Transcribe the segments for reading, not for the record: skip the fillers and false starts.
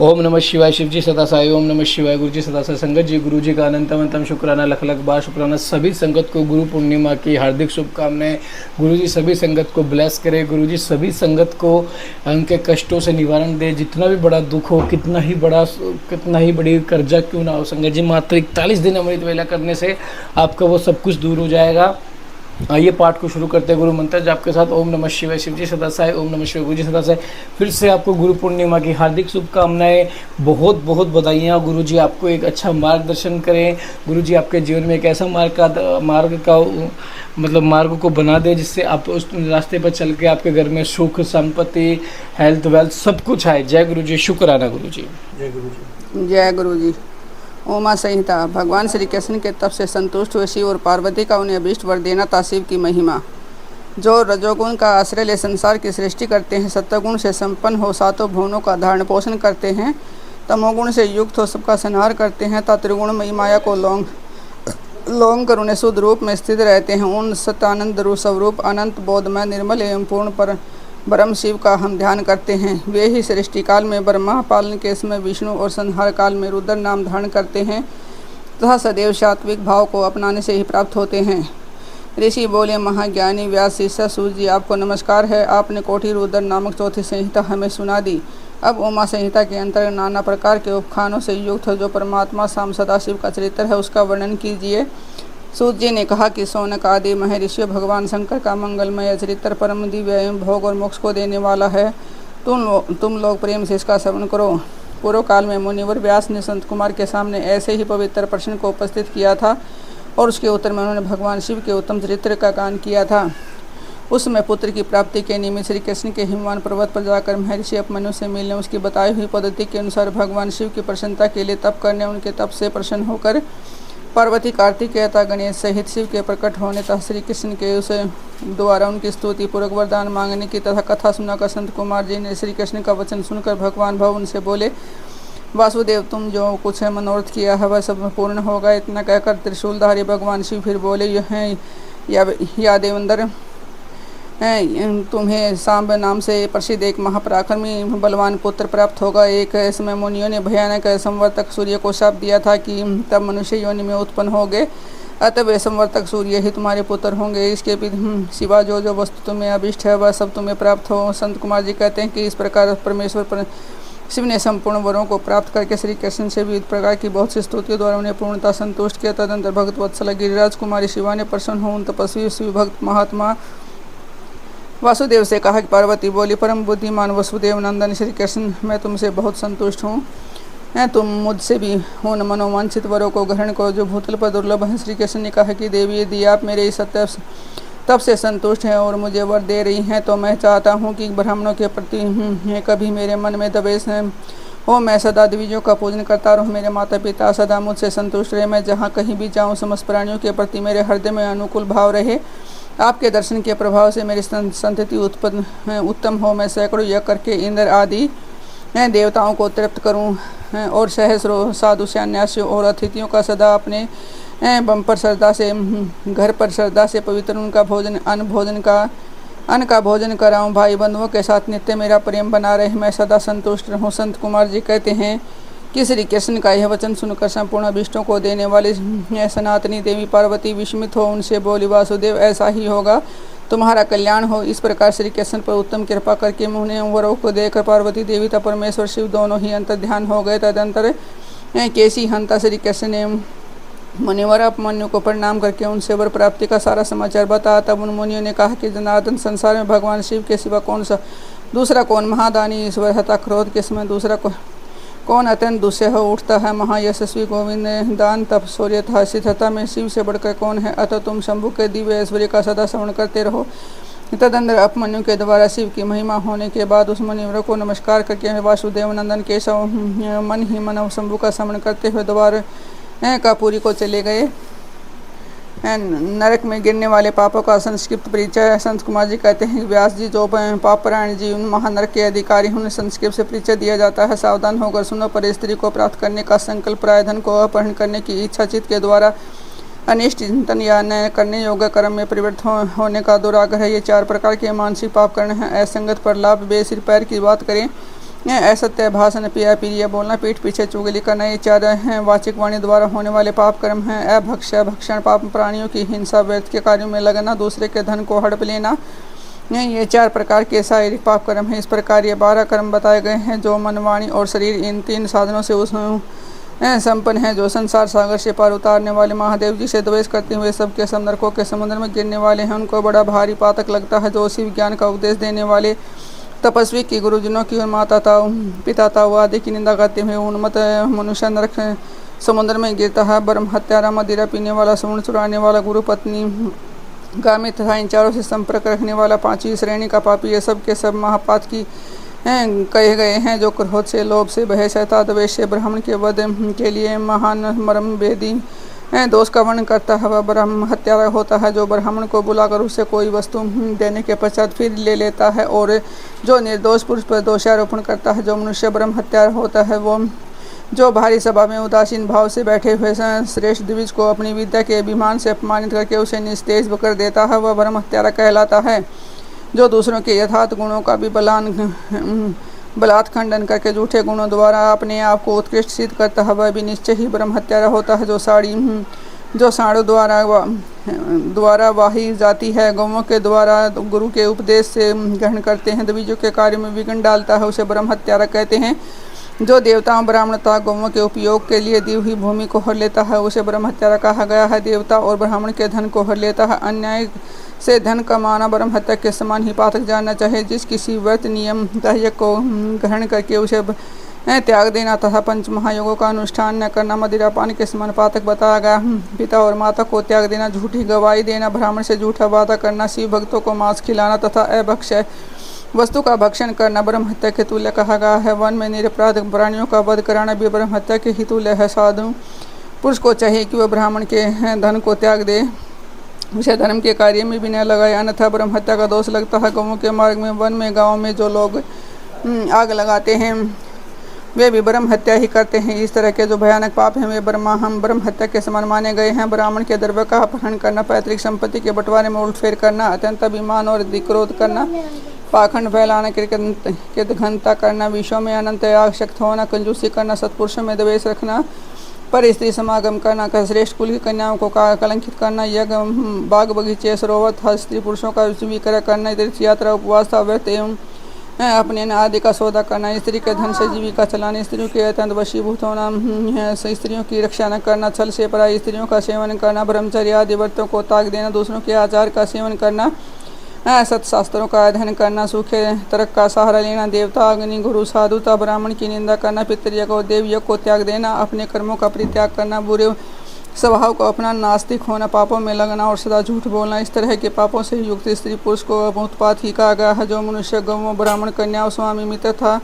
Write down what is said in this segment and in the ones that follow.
ओम नमः शिवाय। शिव जी सदा साई। ओम नमः शिवाय। गुरु जी सदा साई। संगत जी, गुरु जी का अनंतम शुक्राना, लख लख बार शुक्राना। सभी संगत को गुरु पूर्णिमा की हार्दिक शुभकामनाएं। गुरु जी सभी संगत को ब्लेस करे। गुरु जी सभी संगत को उनके कष्टों से निवारण दे। जितना भी बड़ा दुख हो, कितना ही बड़ी कर्जा क्यों ना हो, संगत जी मात्र 41 दिन अमृत वेला करने से आपका वो सब कुछ दूर हो जाएगा। आइए पाठ को शुरू करते हैं गुरु मंत्र जाप के साथ। ओम नमः शिवाय। शिव जी सदा साई। ओम नमः शिवाय। गुरु जी सदा साई। फिर से आपको गुरु पूर्णिमा की हार्दिक शुभकामनाएं। बहुत बहुत बधाइयाँ। गुरु जी आपको एक अच्छा मार्गदर्शन करें। गुरु जी आपके जीवन में एक ऐसा मार्ग को बना दे जिससे आप उस रास्ते पर चल के आपके घर में सुख संपत्ति हेल्थ वेल्थ सब कुछ आए। जय गुरु जी। शुक्राना गुरु जी। जय गुरु जी। जय गुरु जी। उमा संहिता। भगवान श्री कृष्ण के तप से संतुष्ट हुए शिव और पार्वती का उन्हें अभीष्ट वर देना था। शिव की महिमा। जो रजोगुण का आश्रय ले संसार की सृष्टि करते हैं, सत्वगुण से संपन्न हो सातों भुवनों का धारण पोषण करते हैं, तमोगुण से युक्त हो सबका संहार करते हैं, त्रिगुणमयी माया को लोंग कर उन्हें शुद्ध रूप में स्थित रहते हैं, उन सतानंद स्वरूप अनंत बोधमय निर्मल एवं पूर्ण पर ब्रह्म शिव का हम ध्यान करते हैं। वे ही सृष्टि काल में ब्रह्मा, पालन के समय विष्णु और संहार काल में रुद्र नाम धारण करते हैं तथा सदैव सात्विक भाव को अपनाने से ही प्राप्त होते हैं। ऋषि बोले, महाज्ञानी व्यास शिष्य सूर्य जी, आपको नमस्कार है। आपने कोटि रुद्र नामक चौथी संहिता हमें सुना दी। अब उमा संहिता के अंतर्गत नाना प्रकार के उपखानों से युक्त जो परमात्मा शाम सदाशिव का चरित्र है उसका वर्णन कीजिए। सूत जी ने कहा कि सौनक आदि महर्षियों भगवान शंकर का मंगलमय चरित्र परम दिव्य एवं भोग और मोक्ष को देने वाला है। तुम लोग प्रेम से इसका श्रवण करो। पूर्व काल में मुनिवर व्यास ने संत कुमार के सामने ऐसे ही पवित्र प्रश्न को उपस्थित किया था और उसके उत्तर में उन्होंने भगवान शिव के उत्तम चरित्र का गान किया था। उस समय पुत्र की प्राप्ति के निमित्त श्री कृष्ण के हिमवान पर्वत पर जाकर महर्षि अपमन्यु से मिलने उसकी बताई हुई पद्धति के अनुसार भगवान शिव की प्रसन्नता के लिए तप करने, उनके तप से प्रसन्न होकर पार्वती, कार्तिकेय तथा गणेश सहित शिव के प्रकट होने तथा श्री कृष्ण के उसे द्वारा उनकी स्तुति पूर्वक वरदान मांगने की तथा कथा सुनाकर संत कुमार जी ने श्री कृष्ण का वचन सुनकर भगवान भव उनसे बोले, वासुदेव, तुम जो कुछ है मनोरथ किया है वह सब पूर्ण होगा। इतना कहकर त्रिशूलधारी भगवान शिव फिर बोले, या देवेंद्र, तुम्हें सांब नाम से प्रसिद्ध एक महापराक्रमी बलवान पुत्र प्राप्त होगा। एक समय मुनियों ने भयानक संवर्तक सूर्य को शाप दिया था कि तब मनुष्य योनि में उत्पन्न होंगे, अतः वे संवर्तक सूर्य ही तुम्हारे पुत्र होंगे। इसके सिवा जो वस्तु तुम्हें अभिष्ट है वह सब तुम्हें प्राप्त हो। संत कुमार जी कहते हैं कि इस प्रकार परमेश्वर शिव ने संपूर्ण वरों को प्राप्त करके श्री कृष्ण से विविध प्रकार की बहुत सी स्तुतियों द्वारा उन्हें पूर्णता संतुष्ट किया। तदंतर भक्त वत्सल गिरिराज कुमारी शिवा ने प्रसन्न हो उन तपस्वी शिव भक्त महात्मा वासुदेव से कहा कि पार्वती बोली, परम बुद्धिमान वसुदेव नंदन श्री कृष्ण, मैं तुमसे बहुत संतुष्ट हूँ। तुम मुझसे भी उन मनोवांछित वरों को ग्रहण करो जो भूतल पर दुर्लभ है। श्री कृष्ण ने कहा कि देवी, यदि आप मेरे इस सत्य तब से संतुष्ट हैं और मुझे वर दे रही हैं तो मैं चाहता हूँ कि ब्राह्मणों के प्रति कभी मेरे मन में द्वेष हो। मैं सदा द्विजों का पूजन करता रहूँ। मेरे माता पिता सदा मुझसे संतुष्ट रहे। मैं जहाँ कहीं भी जाऊँ समस्त प्राणियों के प्रति मेरे हृदय में अनुकूल भाव रहे। आपके दर्शन के प्रभाव से मेरी संतति उत्तम हो। मैं सैकड़ों यज्ञ करके इंद्र आदि देवताओं को तृप्त करूं और सहस्रों साधु सन्यासियों और अतिथियों का सदा अपने बम्पर श्रद्धा से घर पर श्रद्धा से पवित्र उनका अन्न का भोजन कराऊं। भाई बंधुओं के साथ नित्य मेरा प्रेम बना रहे, मैं सदा संतुष्ट रहूं। संत कुमार जी कहते हैं कि श्री कृष्ण का यह वचन सुनकर संपूर्ण अभिष्टों को देने वाली सनातनी देवी पार्वती विस्मित हो उनसे बोली, वासुदेव, ऐसा ही होगा, तुम्हारा कल्याण हो। इस प्रकार श्री कृष्ण पर उत्तम कृपा करके उन्हें वरों को देकर पार्वती देवी तथा परमेश्वर शिव दोनों ही अंतर्ध्यान हो गए। तदंतर केसी हंता श्री कृष्ण ने मुनिवर अपमन्यु को प्रणाम करके उनसे वर प्राप्ति का सारा समाचार बताया। तब उन मुनियों ने कहा कि जनार्दन, संसार में भगवान शिव के सिवा दूसरा कौन महादानी ईश्वर है तथा क्रोध के समय दूसरा कौन अत्यंत दुष्य हो उठता है। महायशस्वी गोविंद दान तप शौर्य था सिद्धता में शिव से बढ़कर कौन है। अतः तुम शंभु के दिव्य ऐश्वर्य का सदा श्रवण करते रहो। तदंतर अपमन्यु के द्वारा शिव की महिमा होने के बाद उस मुनिवर को नमस्कार करके वासुदेव नंदन केशव मन ही मन शंभु का श्रवण करते हुए द्वार कापुरी को चले गए। नरक में गिरने वाले पापों का संस्कृत परिचय। संत कुमार जी कहते हैं, व्यास जी, जो पापरायण जी उन महानरक के अधिकारी उन्हें संस्कृत से परिचय दिया जाता है। सावधान होकर सुनो, पर स्त्री को प्राप्त करने का संकल्प, प्रायधन को अपहरण करने की इच्छा, चित्त के द्वारा अनिष्ट चिंतन या न करने योग्य कर्म में प्रवृत्त होने का दुराग्रह, ये चार प्रकार के मानसिक पाप करने हैं। असंगत पर लाभ, बेसिर पैर की बात करें, असत्य भाषण, पिया प्रिय बोलना, पीठ पीछे चुगली करना, ये 4 हैं वाचिक वाणी द्वारा होने वाले पाप कर्म हैं। अभक्ष्य, भक्षण, पाप, प्राणियों की हिंसा, व्यर्थ के कार्यों में लगना, दूसरे के धन को हड़प लेना, ये 4 प्रकार के शारीरिक पाप कर्म हैं। इस प्रकार ये 12 कर्म बताए गए हैं जो मन, वाणी और शरीर इन 3 साधनों से उस संपन्न है, जो संसार सागर से पार उतारने वाले महादेव जी से द्वेष करते हुए सबके सब नरकों के समुद्र में गिरने वाले हैं। उनको बड़ा भारी पातक लगता है। जो शिव ज्ञान का उपदेश देने वाले तपस्वी की, गुरुजनों की और माता पिता आदि की निंदा करते हुए उन्मत्त मनुष्य नरक समुद्र में गिरता है। ब्रह्म हत्यारा, मदिरा पीने वाला, स्वर्ण चुराने वाला, गुरु पत्नी गामी तथा इन 4 से संपर्क रखने वाला, 5वीं श्रेणी का पापी, ये सब के सब महापात की कहे गए हैं। जो क्रोध से, लोभ से, भय से, द्वेष से ब्राह्मण के वध के लिए महान मर्म वेदी दोष का वर्णन करता है, वह ब्रह्म हत्यारा होता है। जो ब्राह्मण को बुलाकर उसे कोई वस्तु देने के पश्चात फिर ले लेता है और जो निर्दोष पुरुष पर दोषारोपण करता है। जो मनुष्य ब्रह्म हत्यारा होता है वो जो भारी सभा में उदासीन भाव से बैठे हुए श्रेष्ठ द्विज को अपनी विद्या के अभिमान से अपमानित करके उसे निस्तेज कर देता है, वह ब्रह्म हत्यारा कहलाता है। जो दूसरों के यथार्थ गुणों का भी बलात् खंडन करके झूठे गुणों द्वारा अपने आप को उत्कृष्ट सिद्ध करता है, वह भी निश्चय ही ब्रह्म हत्यारा होता है। जो साड़ू द्वारा वाही जाती है, गौओं के द्वारा गुरु के उपदेश से ग्रहण करते हैं, द्विजों के कार्य में विघ्न डालता है, उसे ब्रह्म हत्यारा कहते हैं। जो देवताओं, ब्राह्मणता, गौओं के उपयोग के लिए दी हुई भूमि को हर लेता है, उसे ब्रह्म हत्यारा कहा गया है। देवता और ब्राह्मण के धन को हर लेता है, अन्याय से धन कमाना ब्रह्म हत्या के समान ही पातक जानना चाहिए। जिस किसी व्रत नियम दाह्य को ग्रहण करके उसे त्याग देना तथा पंच महायोगों का अनुष्ठान न करना मदिरा पान के समान पातक बताया गया। पिता और माता को त्याग देना, झूठी गवाही देना, ब्राह्मण से झूठा वादा करना, शिव भक्तों को मांस खिलाना तथा अभक्ष्य वस्तु का भक्षण करना ब्रह्म हत्या के तुल्य कहा गया है। वन में निरपराध प्राणियों का वध कराना भी ब्रह्म हत्या के ही तुल्य है। साधु पुरुष को चाहिए कि वह ब्राह्मण के धन को त्याग दे, उसे धर्म के कार्य में भी न लगाए, अन्यथा ब्रह्म हत्या का दोष लगता है। गौओं के मार्ग में, वन में, गाँव में जो लोग आग लगाते हैं वे भी ब्रह्म हत्या ही करते हैं। इस तरह के जो भयानक पाप हैं वे ब्रह्म हत्या के समान माने गए हैं। ब्राह्मण के द्रव्य का अपहरण करना, पैतृक संपत्ति के बंटवारे में उलटफेर करना, अत्यंत अभिमान और अधिक्रोध करना, पाखंड फैलाना, कृतघ्नता करना, विषयों में अनंत आसक्त होना, कंजूसी करना, सत्पुरुषों में द्वेष रखना, पर स्त्री समागम करना, श्रेष्ठ कुल की कन्याओं को कलंकित करना, यज्ञ, बाग बगीचे, सरोवर था, स्त्री पुरुषों का स्वीकार करना, तीर्थ यात्रा, उपवास था, व्रत एवं अपने आदि का सौदा करना, स्त्री के धन से जीविका चलाना, स्त्रियों के अत्यंत वशीभूत होना, स्त्रियों की रक्षा न करना, छल से पराई स्त्रियों का सेवन करना, ब्रह्मचर्य आदि व्रतों को त्याग देना, दूसरों के आचार का सेवन करना, सत्शास्त्रों का अध्ययन करना, सूखे तर्क का सहारा लेना, देवता, अग्नि, गुरु, साधुता, ब्राह्मण की निंदा करना, पितृयज्ञ और देवयज्ञ को त्याग देना, अपने कर्मों का परित्याग करना, बुरे स्वभाव को अपना, नास्तिक होना, पापों में लगना और सदा झूठ बोलना, इस तरह के पापों से युक्त स्त्री पुरुष को उत्पात ही कहा गया है। जो मनुष्य गौओं, ब्राह्मण, कन्याओं, स्वामी, मित्र तथा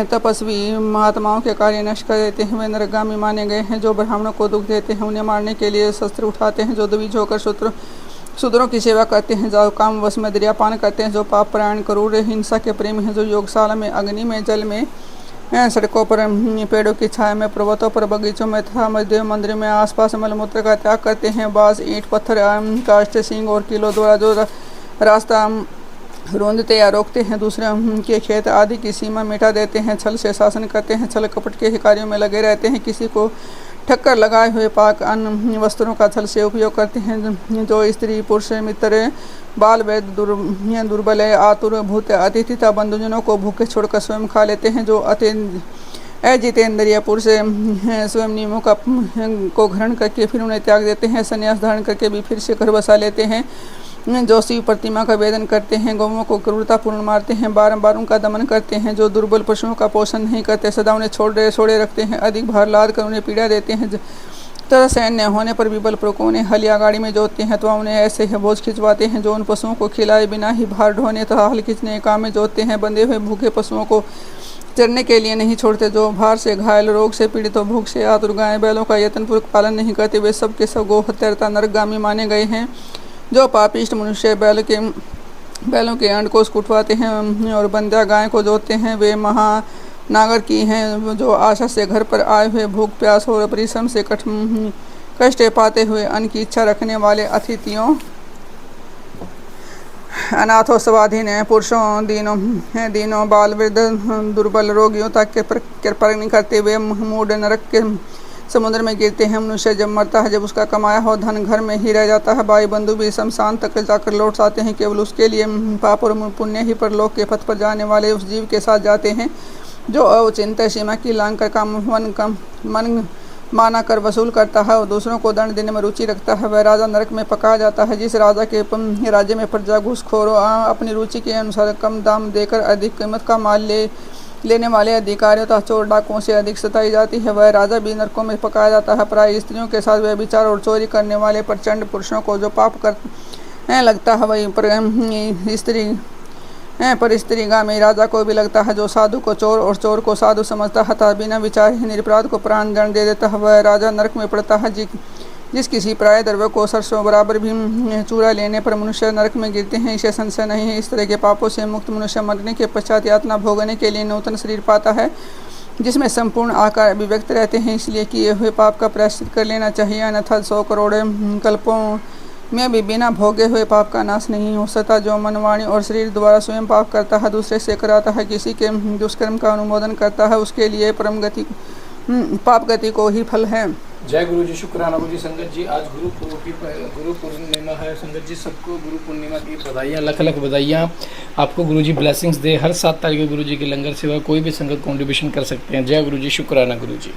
तपस्वी महात्माओं के कार्य नष्ट कर देते हैं वे नरगामी माने गए हैं। जो ब्राह्मणों को दुख देते हैं उन्हें मारने के लिए शस्त्र उठाते हैं, जो द्विज होकर शूद्रों की सेवा करते हैं, जो काम वश में दरियापान करते हैं, जो पाप परायण, क्रूर, हिंसा के प्रेमी हैं, जो योगशाला में, अग्नि में, जल में, सड़कों पर, पेड़ों की छाया में, पर्वतों पर, बगीचों में तथा मस्जिद मंदिर में आसपास मलमूत्र का त्याग करते हैं, बाँस, ईंट, पत्थर, काष्ठ, सींग और कीलों द्वारा जो रास्ता रोंदते या रोकते हैं, दूसरे के खेत आदि की सीमा मिटा देते हैं, छल से शासन करते हैं, छल कपट के कार्यों में लगे रहते हैं, किसी को ठक्कर लगाए हुए पाक अन्य वस्त्रों का छल से उपयोग करते हैं, जो स्त्री, पुरुष, मित्र, बाल, वैद, दुर्बल, आतुर, भूत, अतिथिता, बंधुजनों को भूखे छोड़कर स्वयं खा लेते हैं, जो अजितेंद्रिय पुरुष स्वयं नियमों को ग्रहण करके फिर उन्हें त्याग देते हैं, संन्यास धारण करके भी फिर से घर बसा लेते हैं, जो शिव प्रतिमा का वेदन करते हैं, गौओं को क्रूरतापूर्ण मारते हैं, बारंबार उनका दमन करते हैं, जो दुर्बल पशुओं का पोषण नहीं करते, सदा उन्हें छोड़े रखते हैं, अधिक भार लाद कर उन्हें पीड़ा देते हैं, तथा सैन्य होने पर भी बल प्रकोप उन्हें हल या गाड़ी में जोतते हैं, तो उन्हें ऐसे ही बोझ खिंचवाते हैं, जो उन पशुओं को खिलाए बिना ही भार ढोने तथा हल खींचने काम में जोतते हैं, बंधे हुए भूखे पशुओं को चरने के लिए नहीं छोड़ते, जो भार से घायल, रोग से पीड़ित और भूख से आतुर गाय बैलों का यत्नपूर्वक पालन नहीं करते, वे सब के सब गो हत्यारता नरकगामी माने गए हैं। जो पापिष्ट मनुष्य बैलों के अंडकोश कुटवाते हैं और बंध्या गाय को जोतते हैं, वे महानागर की हैं, जो आशा से घर पर आए हुए भूख प्यास और परिश्रम से कष्ट पाते हुए अन्न की इच्छा रखने वाले अतिथियों अनाथों स्वाधीन हैं, पुरुषों दीनों बाल वृद्ध दुर्बल रोगियों तक के कृपा नहीं करते हुए मूड नरक के समुद्र में गिरते हैं। मनुष्य जब मरता है, जब उसका कमाया हो धन घर में ही रह जाता है, भाई बंधु भी शमशान तक जाकर लौट आते हैं, केवल उसके लिए पाप और पुण्य ही परलोक के पथ पर जाने वाले उस जीव के साथ जाते हैं जो अचिंत्य सीमा की लांग कर मन माना कर वसूल करता है और दूसरों को दंड देने में रुचि रखता है, वह राजा नरक में पकाया जाता है। जिस राजा के राज्य में प्रजा घूसखोरों अपनी रुचि के अनुसार कम दाम देकर अधिक कीमत का माल लेने वाले अधिकारियों तथा चोर डाकुओं से अधिक सताई जाती है, वह राजा भी नरकों में पकाया जाता है। प्राय स्त्रियों के साथ व्यभिचार और चोरी करने वाले प्रचंड पुरुषों को जो पाप कर लगता है, वही पर स्त्रीगामी राजा को भी लगता है, जो साधु को चोर और चोर को साधु समझता है तथा बिना विचार ही निरपराध को प्राण दंड दे देता है, वह राजा नरक में पड़ता है। जिस किसी प्राय द्रव्य को सरसों बराबर भी चूरा लेने पर मनुष्य नरक में गिरते हैं, इसे संशय नहीं है। इस तरह के पापों से मुक्त मनुष्य मरने के पश्चात यातना भोगने के लिए नूतन शरीर पाता है, जिसमें संपूर्ण आकार अभिव्यक्त रहते हैं। इसलिए किए हुए पाप का प्रायश्चित कर लेना चाहिए, अन्यथा 100 करोड़ कल्पों में भी बिना भोगे हुए पाप का नाश नहीं हो सकता। जो मन वाणी और शरीर द्वारा स्वयं पाप करता है, दूसरे से कराता है, किसी के दुष्कर्म का अनुमोदन करता है, उसके लिए परम गति पाप गति को ही फल है। जय गुरु जी, शुक्राना गुरु जी। संगत जी, आज गुरु पूर्णिमा है। संगत जी, सबको गुरु पूर्णिमा की बधाइयाँ, लख लख बधाइयाँ। आपको गुरु जी ब्लेसिंग्स दे। हर 7 तारीख को गुरु जी के लंगर सेवा कोई भी संगत कॉन्ट्रीब्यूशन कर सकते हैं। जय गुरु जी, शुक्राना गुरु जी।